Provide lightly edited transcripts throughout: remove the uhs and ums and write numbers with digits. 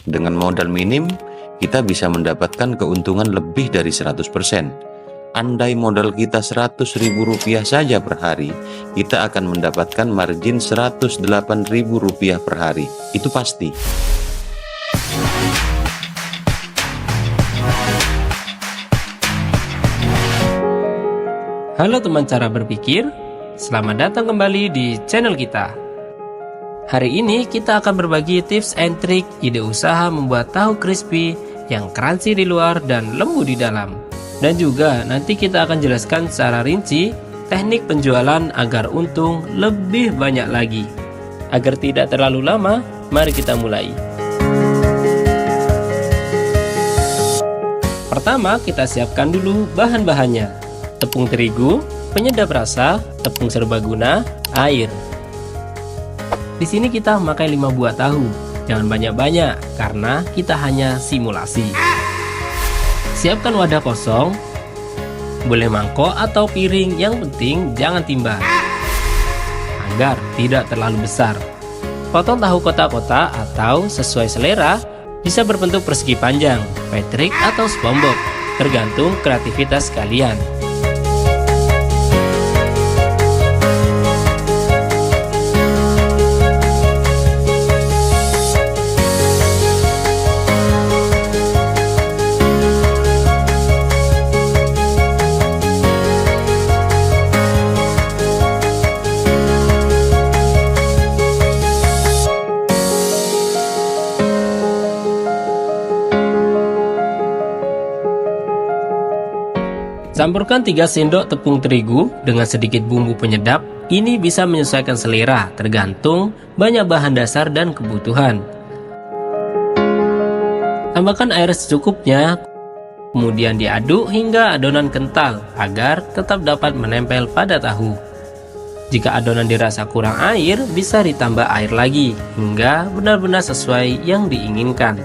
Dengan modal minim, kita bisa mendapatkan keuntungan lebih dari 100%. Andai modal kita Rp100.000 saja per hari, kita akan mendapatkan margin Rp108.000 per hari. Itu pasti. Halo teman cara berpikir, selamat datang kembali di channel kita. Hari ini kita akan berbagi tips and trik ide usaha membuat tahu crispy yang crunchy di luar dan lembut di dalam. Dan juga nanti kita akan jelaskan secara rinci teknik penjualan agar untung lebih banyak lagi. Agar tidak terlalu lama, mari kita mulai. Pertama, kita siapkan dulu bahan-bahannya. Tepung terigu, penyedap rasa, tepung serbaguna, air. Di sini kita memakai 5 buah tahu. Jangan banyak-banyak karena kita hanya simulasi. Siapkan wadah kosong, boleh mangkok atau piring, yang penting jangan timbang agar tidak terlalu besar. Potong tahu kotak-kotak atau sesuai selera, bisa berbentuk persegi panjang, Patrick atau SpongeBob, tergantung kreativitas kalian. Campurkan 3 sendok tepung terigu dengan sedikit bumbu penyedap. Ini bisa menyesuaikan selera, tergantung banyak bahan dasar dan kebutuhan. Tambahkan air secukupnya, kemudian diaduk hingga adonan kental agar tetap dapat menempel pada tahu. Jika adonan dirasa kurang air, bisa ditambah air lagi hingga benar-benar sesuai yang diinginkan.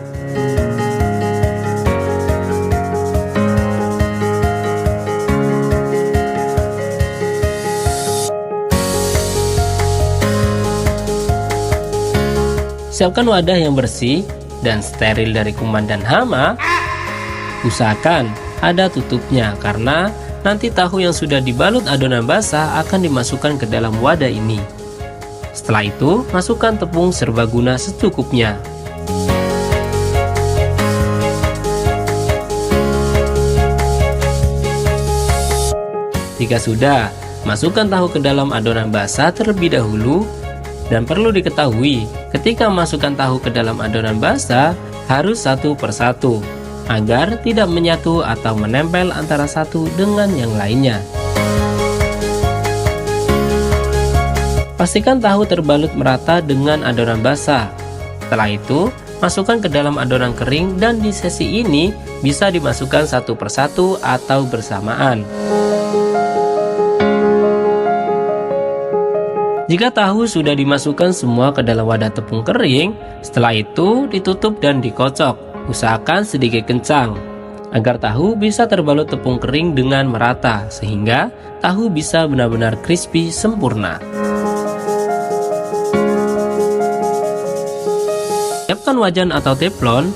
Siapkan wadah yang bersih dan steril dari kuman dan hama. Usahakan ada tutupnya karena nanti tahu yang sudah dibalut adonan basah akan dimasukkan ke dalam wadah ini. Setelah itu, masukkan tepung serbaguna secukupnya. Jika sudah, masukkan tahu ke dalam adonan basah terlebih dahulu. Dan perlu diketahui, ketika masukkan tahu ke dalam adonan basah, harus satu persatu, agar tidak menyatu atau menempel antara satu dengan yang lainnya. Pastikan tahu terbalut merata dengan adonan basah. Setelah itu, masukkan ke dalam adonan kering dan di sesi ini bisa dimasukkan satu persatu atau bersamaan. Jika tahu sudah dimasukkan semua ke dalam wadah tepung kering, setelah itu ditutup dan dikocok. Usahakan sedikit kencang, agar tahu bisa terbalut tepung kering dengan merata, sehingga tahu bisa benar-benar crispy sempurna. Siapkan wajan atau teflon.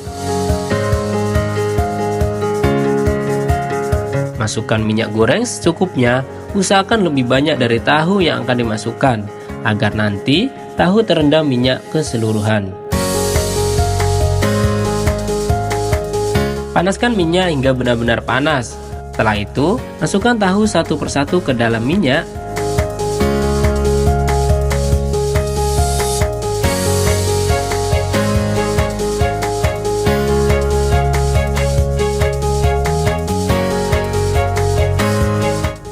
Masukkan minyak goreng secukupnya, usahakan lebih banyak dari tahu yang akan dimasukkan, agar nanti tahu terendam minyak keseluruhan. Panaskan minyak hingga benar-benar panas. Setelah itu, masukkan tahu satu persatu ke dalam minyak.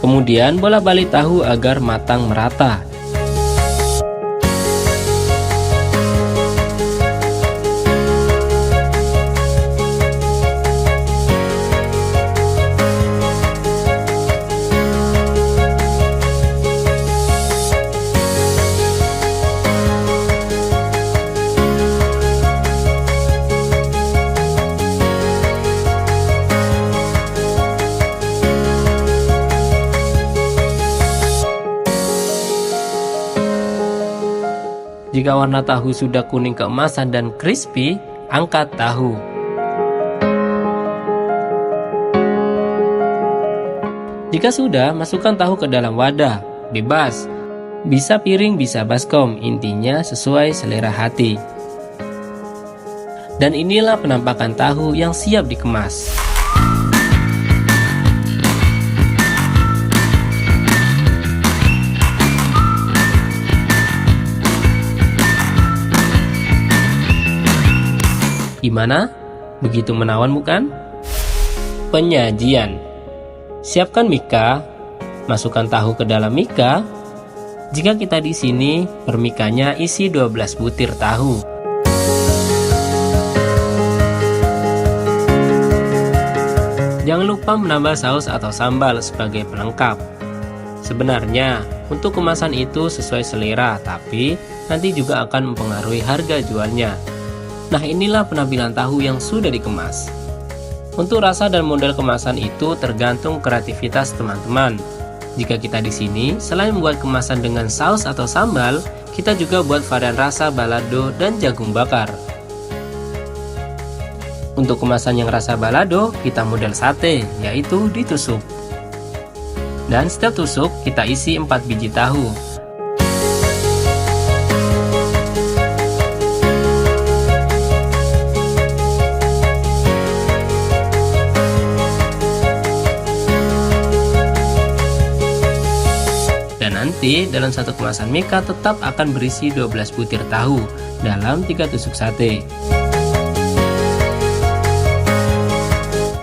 Kemudian bolak-balik tahu agar matang merata. Jika warna tahu sudah kuning keemasan dan crispy, angkat tahu. Jika sudah, masukkan tahu ke dalam wadah, bebas. Bisa piring, bisa baskom, intinya sesuai selera hati. Dan inilah penampakan tahu yang siap dikemas. Gimana? Begitu menawan bukan? Penyajian. Siapkan mika, masukkan tahu ke dalam mika. Jika kita di sini, per mikanya isi 12 butir tahu. Jangan lupa menambah saus atau sambal sebagai pelengkap. Sebenarnya, untuk kemasan itu sesuai selera, tapi nanti juga akan mempengaruhi harga jualnya. Nah, inilah penampilan tahu yang sudah dikemas. Untuk rasa dan model kemasan itu tergantung kreativitas teman-teman. Jika kita di sini, selain membuat kemasan dengan saus atau sambal, kita juga buat varian rasa balado dan jagung bakar. Untuk kemasan yang rasa balado, kita model sate, yaitu ditusuk. Dan setiap tusuk, kita isi 4 biji tahu. Nanti dalam satu kemasan mika tetap akan berisi 12 butir tahu dalam 3 tusuk sate.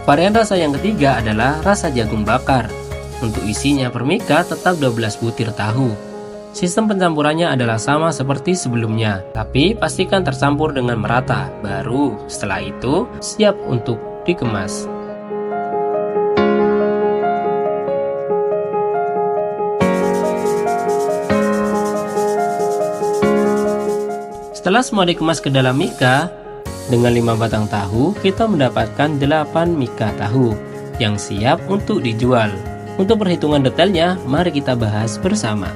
Varian rasa yang ketiga adalah rasa jagung bakar. Untuk isinya per mika tetap 12 butir tahu. Sistem pencampurannya adalah sama seperti sebelumnya, tapi pastikan tercampur dengan merata. Baru setelah itu siap untuk dikemas. Setelah semua dikemas ke dalam mika, dengan 5 batang tahu, kita mendapatkan 8 mika tahu yang siap untuk dijual. Untuk perhitungan detailnya, mari kita bahas bersama.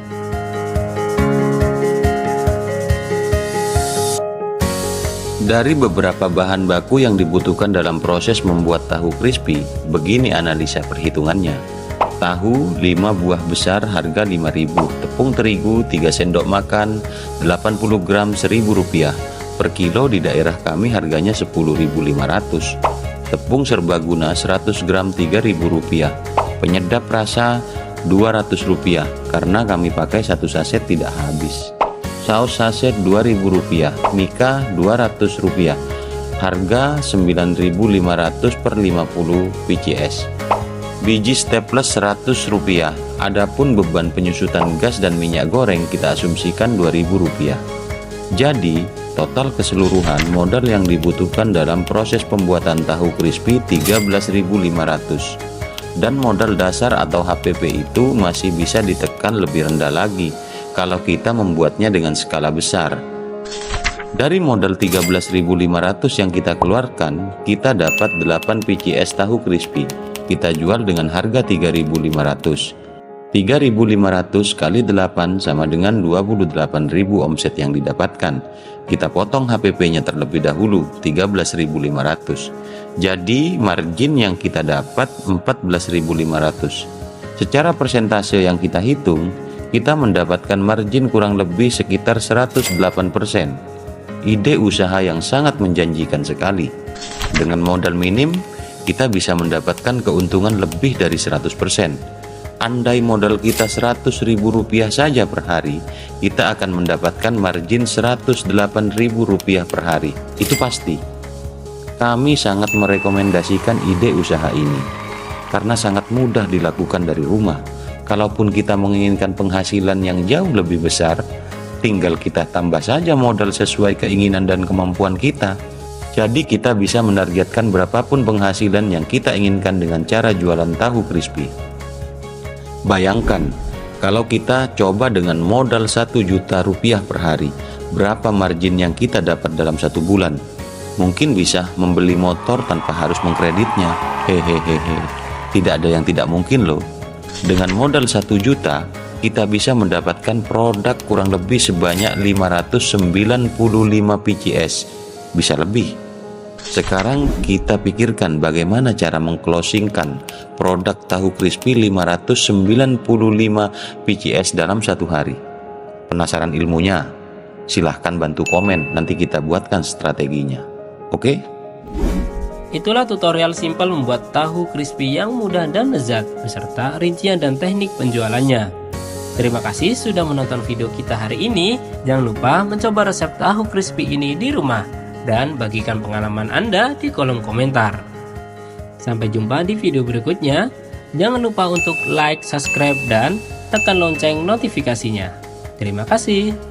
Dari beberapa bahan baku yang dibutuhkan dalam proses membuat tahu crispy, begini analisa perhitungannya. Tahu 5 buah besar harga 5.000, tepung terigu 3 sendok makan 80 gram Rp1.000, per kilo di daerah kami harganya 10.500. Tepung serbaguna 100 gram Rp3.000, penyedap rasa Rp200 karena kami pakai 1 saset tidak habis. Saus saset Rp2.000, mika Rp200, harga 9.500 per 50 pcs. Biji staples Rp100, adapun beban penyusutan gas dan minyak goreng kita asumsikan Rp2.000. Jadi, total keseluruhan modal yang dibutuhkan dalam proses pembuatan tahu crispy 13.500. Dan modal dasar atau HPP itu masih bisa ditekan lebih rendah lagi kalau kita membuatnya dengan skala besar. Dari modal 13.500 yang kita keluarkan, kita dapat 8 pcs tahu crispy. Kita jual dengan harga 3.500. 3.500 kali 8 sama dengan 28.000 omset yang didapatkan. Kita potong HPP-nya terlebih dahulu, 13.500. Jadi margin yang kita dapat 14.500. Secara persentase yang kita hitung, kita mendapatkan margin kurang lebih sekitar 108%. Ide usaha yang sangat menjanjikan sekali. Dengan modal minim, kita bisa mendapatkan keuntungan lebih dari 100%. Andai modal kita Rp100.000 saja per hari, kita akan mendapatkan margin Rp108.000 per hari. Itu pasti. Kami sangat merekomendasikan ide usaha ini, karena sangat mudah dilakukan dari rumah. Kalaupun kita menginginkan penghasilan yang jauh lebih besar, tinggal kita tambah saja modal sesuai keinginan dan kemampuan kita. Jadi kita bisa menargetkan berapapun penghasilan yang kita inginkan dengan cara jualan tahu crispy. Bayangkan, kalau kita coba dengan modal Rp1 juta per hari, berapa margin yang kita dapat dalam 1 bulan? Mungkin bisa membeli motor tanpa harus mengkreditnya. Hehehe, tidak ada yang tidak mungkin loh. Dengan modal 1 juta, kita bisa mendapatkan produk kurang lebih sebanyak 595 pcs. Bisa lebih. Sekarang kita pikirkan bagaimana cara mengclosingkan produk tahu crispy 595 PCS dalam satu hari. Penasaran ilmunya? Silahkan bantu komen, nanti kita buatkan strateginya. Oke? Itulah tutorial simpel membuat tahu crispy yang mudah dan lezat, beserta rincian dan teknik penjualannya. Terima kasih sudah menonton video kita hari ini. Jangan lupa mencoba resep tahu crispy ini di rumah dan bagikan pengalaman Anda di kolom komentar. Sampai jumpa di video berikutnya. Jangan lupa untuk like, subscribe, dan tekan lonceng notifikasinya. Terima kasih.